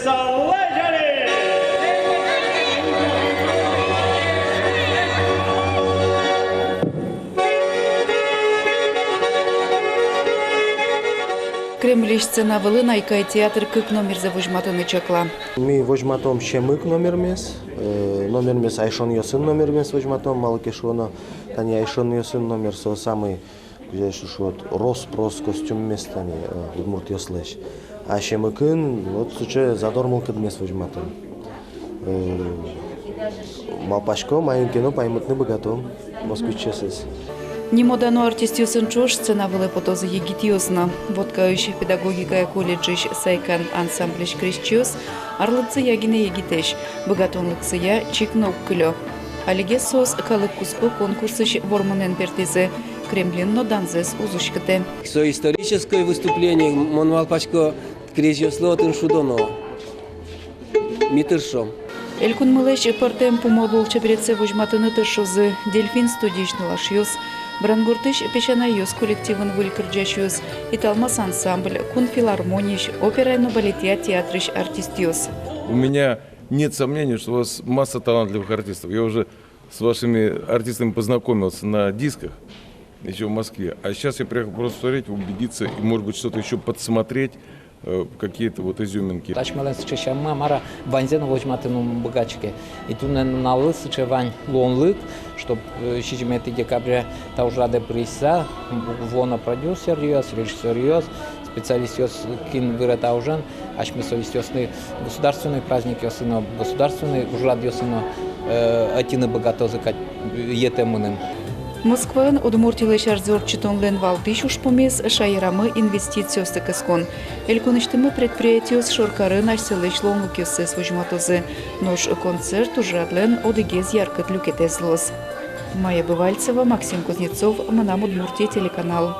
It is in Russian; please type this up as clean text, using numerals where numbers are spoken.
legendary. Кремль сцена вели найкай театр кык номер завожматыны чакла. Ми вожматом шемык номер мес айшон йосын номер мес вожматом малкешоно тани айшон йосын номер со самый вот рос костюм мес тани удмурт йослеш. А шемыкын вот суче задормал кыдмес вожматом. Малпашко майынкено паймытны богатом москвичесес. Немодано артистиосын чош сцена вели потозы егитиосна. Водкающий педагогика колледжиш сайкан ансамблиш крещиос, арлыцы ягине егитеш, богатонлыксы я чикнок кылё. Алиге сос калык куспы конкурсыш вормонен пертезе, Кремлинно данзес узушкыте. Со историческое выступление Монвалпачко крещиосло тыншудоно. Митыршом. Элькун мылеш партем помодул чабереце вожматыны тыршозы, дельфин студичный лашьёс, Брангуртыш пешанайос коллективын вылькырджащиос, италмас ансамбль, кун филармониш, операйно-балетия театрыш артистиос. У меня нет сомнений, что у вас масса талантливых артистов. Я уже с вашими артистами познакомился на дисках еще в Москве. А сейчас я приехал просто смотреть, убедиться и, может быть, что-то еще подсмотреть, какие-то вот изюминки. Тачмален сыча мара ванзен вожматыну богачке. И тут налыл сыча вань лонлык, чтоб 6 декабря та уже рада прийса, вона продюсер йос, режиссер йос, специалист йос кин вырата ужан, аж мы совестёсный государственный праздник йосыно, государственный ужрад йосыно, атины богатозы етемыным. Москван удмуртилеш арзорчитонлен валтыш ушпомес шайрамы инвестициёсы кыскон. Элькуныштымы предприятиёс шоркары нашселеш лонлукёсы свожматозы. Нож концерт ужрадлен одыгез яркыт люкетезлос. Майя Бывальцева, Максим Кузнецов, Манам Удмуртия, телеканал.